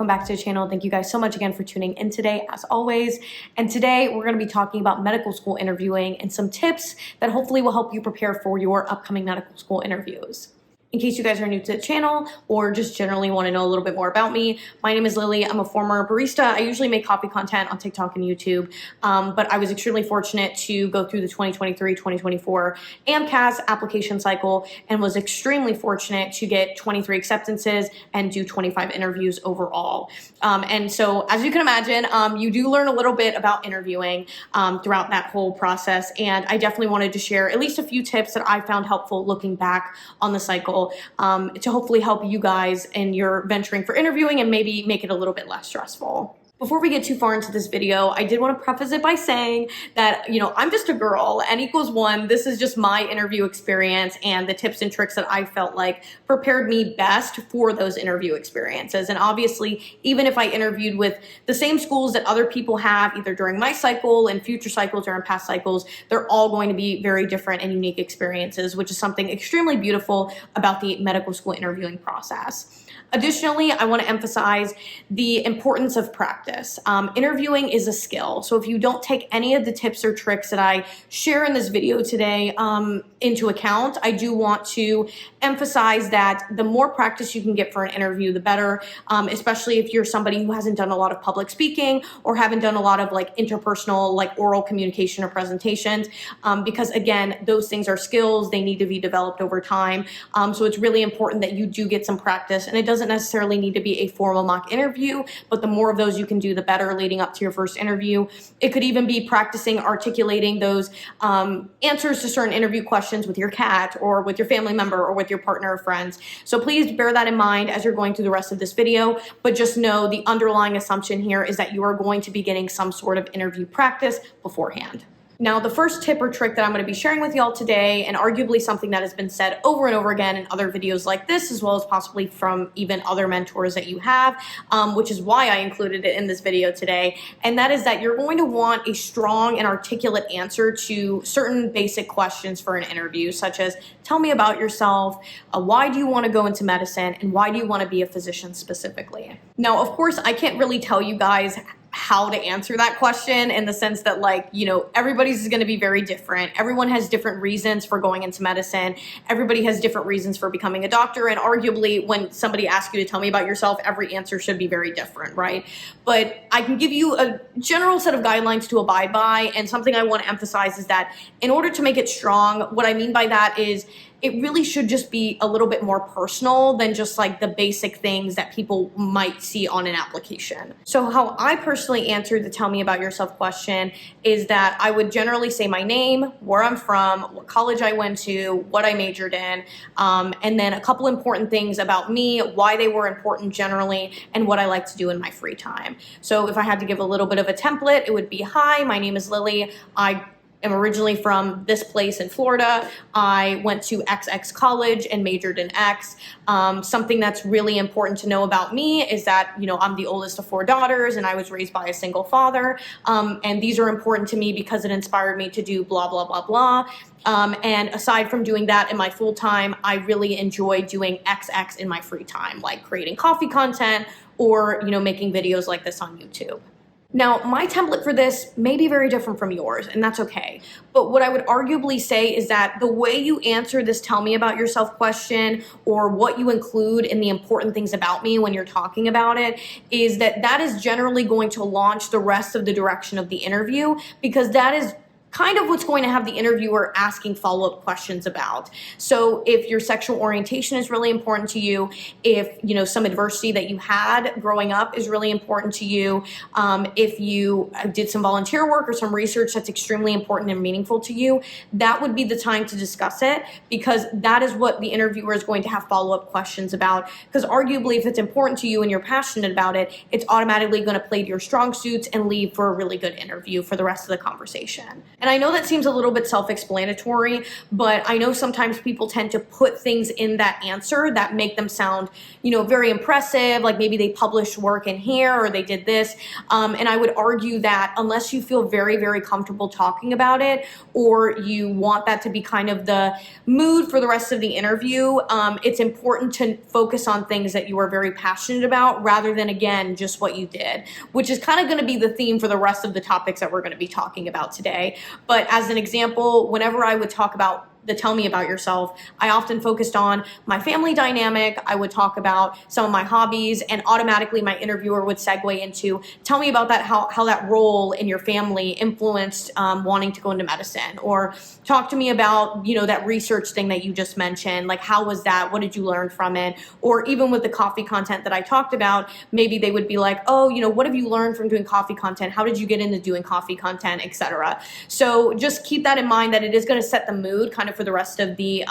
welcome back to the channel. Thank you guys so much again for tuning in today, as always. And today we're going to be talking about medical school interviewing and some tips that hopefully will help you prepare for your upcoming medical school interviews. In case you guys are new to the channel or just generally want to know a little bit more about me, my name is Lily. I'm a former barista. I usually make coffee content on TikTok and YouTube, but I was extremely fortunate to go through the 2023-2024 AMCAS application cycle and was extremely fortunate to get 23 acceptances and do 25 interviews overall. And so, as you can imagine, you do learn a little bit about interviewing throughout that whole process, and I definitely wanted to share at least a few tips that I found helpful looking back on the cycle to hopefully help you guys in your venturing for interviewing and maybe make it a little bit less stressful. Before we get too far into this video, I did want to preface it by saying that, I'm just a girl, N equals 1. This is just my interview experience and the tips and tricks that I felt like prepared me best for those interview experiences. And obviously, even if I interviewed with the same schools that other people have, either during my cycle and future cycles or in past cycles, they're all going to be very different and unique experiences, which is something extremely beautiful about the medical school interviewing process. Additionally, I want to emphasize the importance of practice. Interviewing is a skill. So if you don't take any of the tips or tricks that I share in this video today into account, I do want to emphasize that the more practice you can get for an interview, the better, especially if you're somebody who hasn't done a lot of public speaking or haven't done a lot of interpersonal, oral communication or presentations, because again, those things are skills. They need to be developed over time. So it's really important that you do get some practice, and it doesn't necessarily need to be a formal mock interview, but the more of those you can do, the better leading up to your first interview. It could even be practicing articulating those answers to certain interview questions with your cat or with your family member or with your partner or friends. So please bear that in mind as you're going through the rest of this video, but just know the underlying assumption here is that you are going to be getting some sort of interview practice beforehand. Now, the first tip or trick that I'm going to be sharing with y'all today, and arguably something that has been said over and over again in other videos like this, as well as possibly from even other mentors that you have, which is why I included it in this video today, and that is that you're going to want a strong and articulate answer to certain basic questions for an interview, such as, tell me about yourself, why do you want to go into medicine, and why do you want to be a physician specifically? Now, of course, I can't really tell you guys how to answer that question in the sense that everybody's is going to be very different. Everyone has different reasons for going into medicine. Everybody has different reasons for becoming a doctor. And arguably when somebody asks you to tell me about yourself, every answer should be very different, right? But I can give you a general set of guidelines to abide by. And something I want to emphasize is that in order to make it strong, what I mean by that is it really should just be a little bit more personal than just the basic things that people might see on an application. So how I personally answered the tell me about yourself question is that I would generally say my name, where I'm from, what college I went to, what I majored in, and then a couple important things about me, why they were important generally, and what I like to do in my free time. So if I had to give a little bit of a template, it would be, hi, my name is Lily. I'm originally from this place in Florida. I went to XX college and majored in X. Something that's really important to know about me is that, I'm the oldest of 4 daughters and I was raised by a single father. And these are important to me because it inspired me to do blah, blah, blah, blah. And aside from doing that in my full time, I really enjoy doing XX in my free time, like creating coffee content or, making videos like this on YouTube. Now, my template for this may be very different from yours, and that's okay. But what I would arguably say is that the way you answer this tell me about yourself question, or what you include in the important things about me when you're talking about it, is that is generally going to launch the rest of the direction of the interview, because that is kind of what's going to have the interviewer asking follow-up questions about. So if your sexual orientation is really important to you, if some adversity that you had growing up is really important to you, if you did some volunteer work or some research that's extremely important and meaningful to you, that would be the time to discuss it, because that is what the interviewer is going to have follow-up questions about. Because arguably, if it's important to you and you're passionate about it, it's automatically going to play to your strong suits and lead for a really good interview for the rest of the conversation. And I know that seems a little bit self-explanatory, but I know sometimes people tend to put things in that answer that make them sound, very impressive, like maybe they published work in here or they did this. And I would argue that unless you feel very, very comfortable talking about it, or you want that to be kind of the mood for the rest of the interview, it's important to focus on things that you are very passionate about rather than, again, just what you did, which is kind of going to be the theme for the rest of the topics that we're going to be talking about today. But as an example, whenever I would talk about the tell me about yourself, I often focused on my family dynamic. I would talk about some of my hobbies, and automatically my interviewer would segue into tell me about that, how that role in your family influenced wanting to go into medicine, or talk to me about, that research thing that you just mentioned. Like, how was that? What did you learn from it? Or even with the coffee content that I talked about, maybe they would be like, oh, what have you learned from doing coffee content? How did you get into doing coffee content, etc. So just keep that in mind, that it is going to set the mood kind of for the rest of the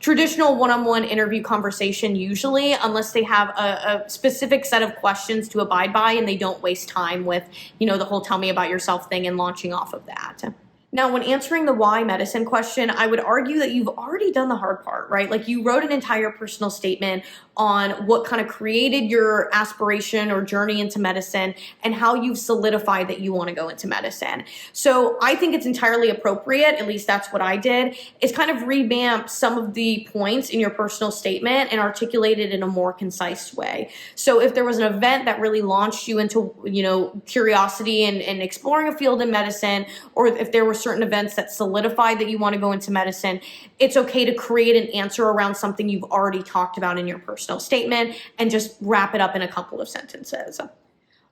traditional one-on-one interview conversation, usually, unless they have a specific set of questions to abide by and they don't waste time with, the whole tell me about yourself thing and launching off of that. Now, when answering the why medicine question, I would argue that you've already done the hard part, right? Like, you wrote an entire personal statement on what kind of created your aspiration or journey into medicine and how you've solidified that you want to go into medicine. So I think it's entirely appropriate, at least that's what I did, is kind of revamp some of the points in your personal statement and articulate it in a more concise way. So if there was an event that really launched you into, curiosity and exploring a field in medicine, or if there were certain events that solidified that you want to go into medicine, it's okay to create an answer around something you've already talked about in your personal statement and just wrap it up in a couple of sentences.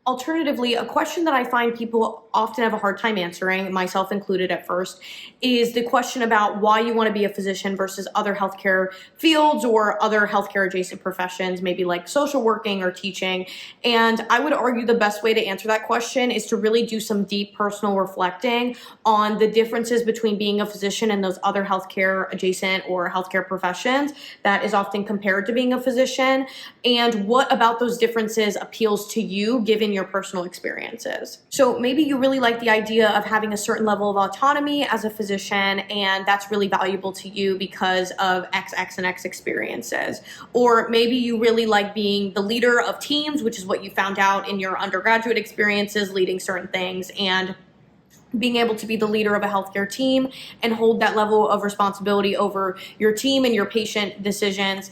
Alternatively, a question that I find people often have a hard time answering, myself included at first, is the question about why you want to be a physician versus other healthcare fields or other healthcare adjacent professions, maybe like social working or teaching. And I would argue the best way to answer that question is to really do some deep personal reflecting on the differences between being a physician and those other healthcare adjacent or healthcare professions that is often compared to being a physician, and what about those differences appeals to you given your personal experiences. So maybe you really like the idea of having a certain level of autonomy as a physician, and that's really valuable to you because of X, X, and X experiences. Or maybe you really like being the leader of teams, which is what you found out in your undergraduate experiences, leading certain things, and being able to be the leader of a healthcare team and hold that level of responsibility over your team and your patient decisions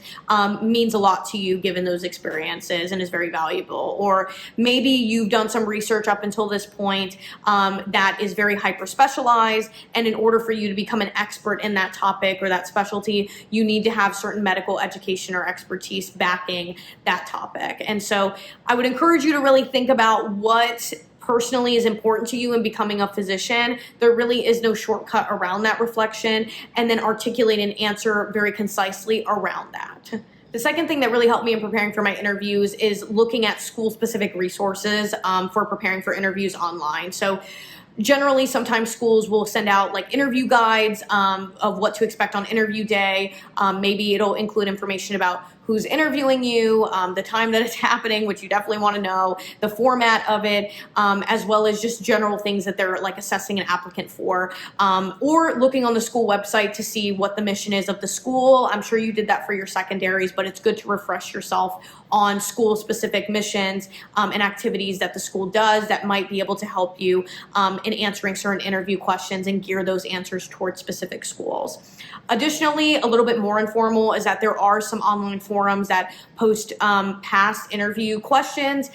means a lot to you given those experiences and is very valuable. Or maybe you've done some research up until this point that is very hyper specialized, and in order for you to become an expert in that topic or that specialty, you need to have certain medical education or expertise backing that topic. And so I would encourage you to really think about what personally is important to you in becoming a physician. There really is no shortcut around that reflection, and then articulate an answer very concisely around that. The second thing that really helped me in preparing for my interviews is looking at school-specific resources for preparing for interviews online. So generally, sometimes schools will send out like interview guides of what to expect on interview day. Maybe it'll include information about who's interviewing you, the time that it's happening, which you definitely want to know, the format of it, as well as just general things that they're like assessing an applicant for, or looking on the school website to see what the mission is of the school. I'm sure you did that for your secondaries, but it's good to refresh yourself on school-specific missions and activities that the school does that might be able to help you in answering certain interview questions and gear those answers towards specific schools. Additionally, a little bit more informal is that there are some online forums that post past interview questions.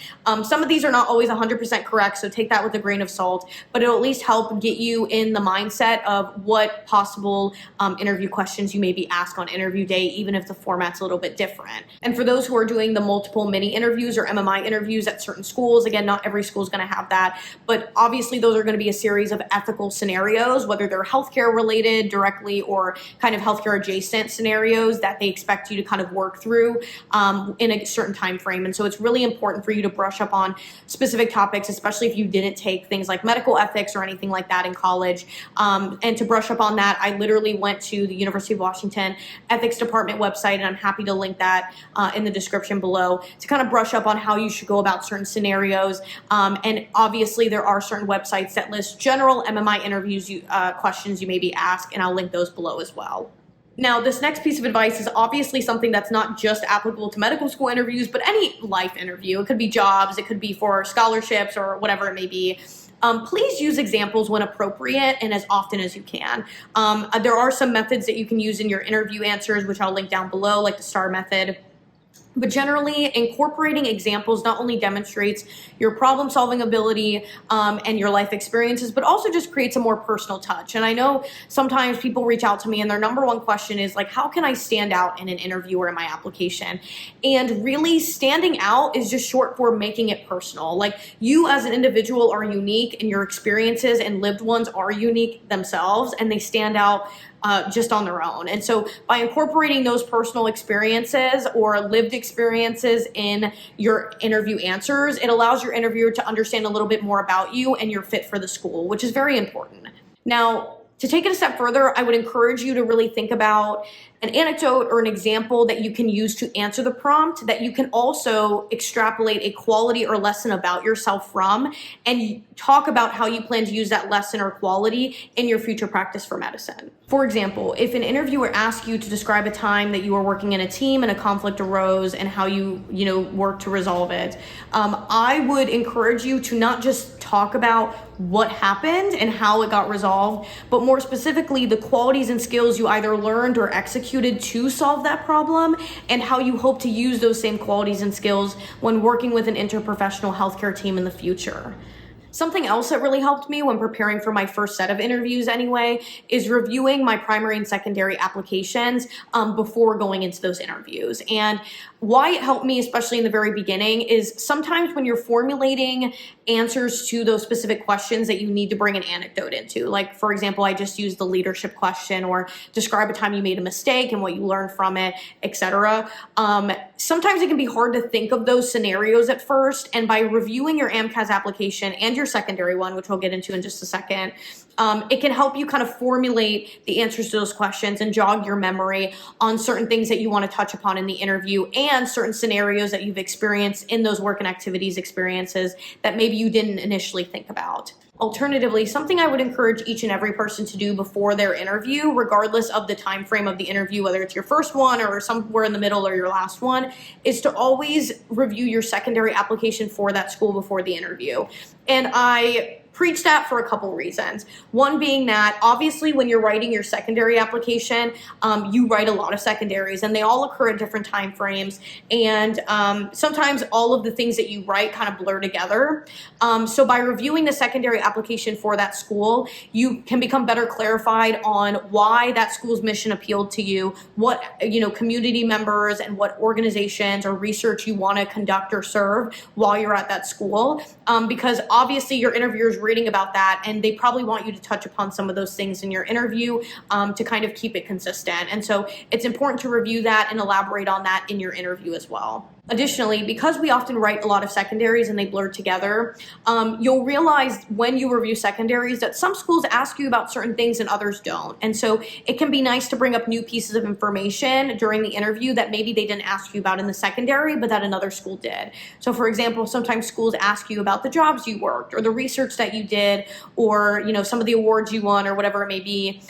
Some of these are not always 100% correct, so take that with a grain of salt, but it'll at least help get you in the mindset of what possible interview questions you may be asked on interview day, even if the format's a little bit different. And for those who are doing the multiple mini interviews or MMI interviews at certain schools, again, not every school is going to have that, but obviously those are going to be a series of ethical scenarios, whether they're healthcare related directly or kind of healthcare adjacent scenarios that they expect you to kind of work through through in a certain time frame. And so it's really important for you to brush up on specific topics, especially if you didn't take things like medical ethics or anything like that in college. And to brush up on that, I literally went to the University of Washington Ethics Department website, and I'm happy to link that in the description below to kind of brush up on how you should go about certain scenarios. And obviously there are certain websites that list general MMI interviews questions you may be asked, and I'll link those below as well. Now, this next piece of advice is obviously something that's not just applicable to medical school interviews, but any life interview. It could be jobs, it could be for scholarships or whatever it may be. Please use examples when appropriate and as often as you can. There are some methods that you can use in your interview answers, which I'll link down below, like the STAR method. But generally, incorporating examples not only demonstrates your problem-solving ability and your life experiences, but also just creates a more personal touch. And I know sometimes people reach out to me and their number one question is like, how can I stand out in an interview or in my application? And really, standing out is just short for making it personal. Like, you as an individual are unique, and your experiences and lived ones are unique themselves, and they stand out just on their own. And so by incorporating those personal experiences or lived experiences in your interview answers, it allows your interviewer to understand a little bit more about you and your fit for the school, which is very important. Now, to take it a step further, I would encourage you to really think about an anecdote or an example that you can use to answer the prompt, that you can also extrapolate a quality or lesson about yourself from, and talk about how you plan to use that lesson or quality in your future practice for medicine. For example, if an interviewer asks you to describe a time that you were working in a team and a conflict arose and how you worked to resolve it, I would encourage you to not just talk about what happened and how it got resolved, but more specifically, the qualities and skills you either learned or executed to solve that problem, and how you hope to use those same qualities and skills when working with an interprofessional healthcare team in the future. Something else that really helped me when preparing for my first set of interviews anyway is reviewing my primary and secondary applications before going into those interviews. And why it helped me, especially in the very beginning, is sometimes when you're formulating answers to those specific questions that you need to bring an anecdote into. Like, for example, I just used the leadership question, or describe a time you made a mistake and what you learned from it, etc. Sometimes it can be hard to think of those scenarios at first, and by reviewing your AMCAS application and your secondary one, which we'll get into in just a second, it can help you kind of formulate the answers to those questions and jog your memory on certain things that you want to touch upon in the interview, and certain scenarios that you've experienced in those work and activities experiences that maybe you didn't initially think about. Alternatively, something I would encourage each and every person to do before their interview, regardless of the time frame of the interview, whether it's your first one or somewhere in the middle or your last one, is to always review your secondary application for that school before the interview. And I preach that for a couple reasons. One being that obviously when you're writing your secondary application, you write a lot of secondaries, and they all occur at different time frames. And sometimes all of the things that you write kind of blur together. So by reviewing the secondary application for that school, you can become better clarified on why that school's mission appealed to you, what community members and what organizations or research you want to conduct or serve while you're at that school. Because obviously your interviewers reading about that, and they probably want you to touch upon some of those things in your interview to kind of keep it consistent. And so it's important to review that and elaborate on that in your interview as well. Additionally, because we often write a lot of secondaries and they blur together, you'll realize when you review secondaries that some schools ask you about certain things and others don't. And so it can be nice to bring up new pieces of information during the interview that maybe they didn't ask you about in the secondary, but that another school did. So for example, sometimes schools ask you about the jobs you worked or the research that you did, or some of the awards you won or whatever it may be.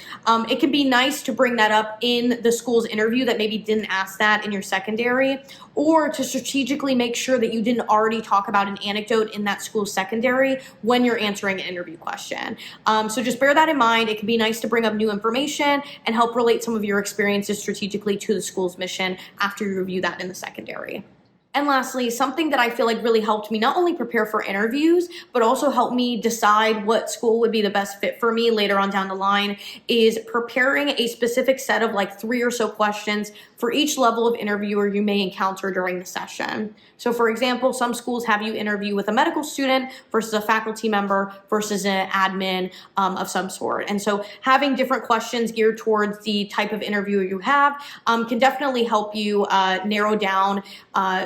It can be nice to bring that up in the school's interview that maybe didn't ask that in your secondary, or to strategically make sure that you didn't already talk about an anecdote in that school's secondary when you're answering an interview question. So just bear that in mind. It can be nice to bring up new information and help relate some of your experiences strategically to the school's mission after you review that in the secondary. And lastly, something that I feel like really helped me not only prepare for interviews, but also helped me decide what school would be the best fit for me later on down the line is preparing a specific set of like 3 or so questions for each level of interviewer you may encounter during the session. So for example, some schools have you interview with a medical student versus a faculty member versus an admin of some sort. And so having different questions geared towards the type of interviewer you have can definitely help you narrow down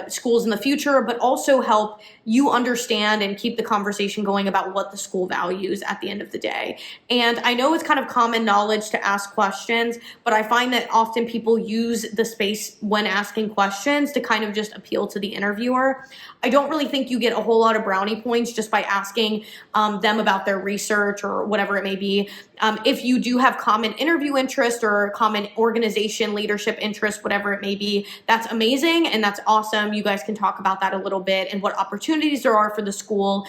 schools in the future, but also help you understand and keep the conversation going about what the school values at the end of the day. And I know it's kind of common knowledge to ask questions, but I find that often people use the space when asking questions to kind of just appeal to the interviewer. I don't really think you get a whole lot of brownie points just by asking them about their research or whatever it may be. If you do have common interview interest or common organization, leadership interest, whatever it may be, that's amazing and that's awesome. You guys can talk about that a little bit and what opportunities there are for the school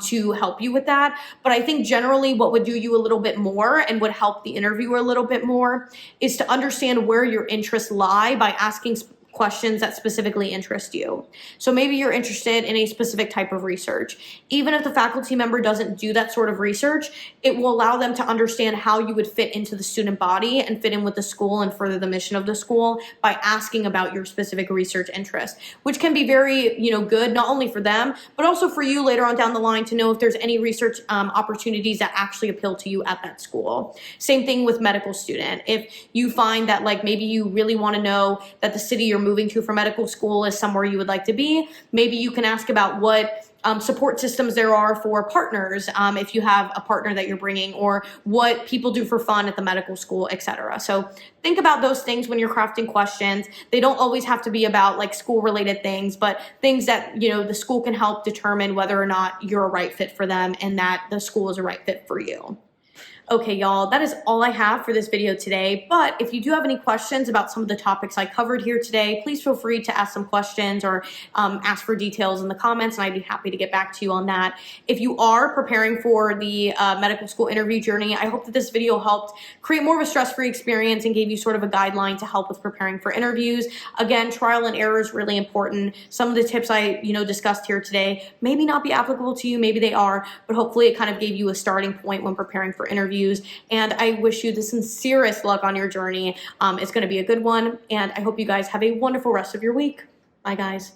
to help you with that. But I think generally what would do you a little bit more and would help the interviewer a little bit more is to understand where your interests lie by asking questions that specifically interest you. So maybe you're interested in a specific type of research. Even if the faculty member doesn't do that sort of research, it will allow them to understand how you would fit into the student body and fit in with the school and further the mission of the school by asking about your specific research interest, which can be very, good, not only for them, but also for you later on down the line to know if there's any research opportunities that actually appeal to you at that school. Same thing with medical student. If you find that like maybe you really want to know that the city you're moving to for medical school is somewhere you would like to be, maybe you can ask about what support systems there are for partners if you have a partner that you're bringing, or what people do for fun at the medical school, etc. So think about those things when you're crafting questions. They don't always have to be about like school related things, but things that the school can help determine whether or not you're a right fit for them and that the school is a right fit for you. Okay, y'all, that is all I have for this video today. But if you do have any questions about some of the topics I covered here today, please feel free to ask some questions or ask for details in the comments, and I'd be happy to get back to you on that. If you are preparing for the medical school interview journey, I hope that this video helped create more of a stress-free experience and gave you sort of a guideline to help with preparing for interviews. Again, trial and error is really important. Some of the tips I discussed here today maybe not be applicable to you, maybe they are, but hopefully it kind of gave you a starting point when preparing for interviews. And I wish you the sincerest luck on your journey. It's going to be a good one, and I hope you guys have a wonderful rest of your week. Bye, guys.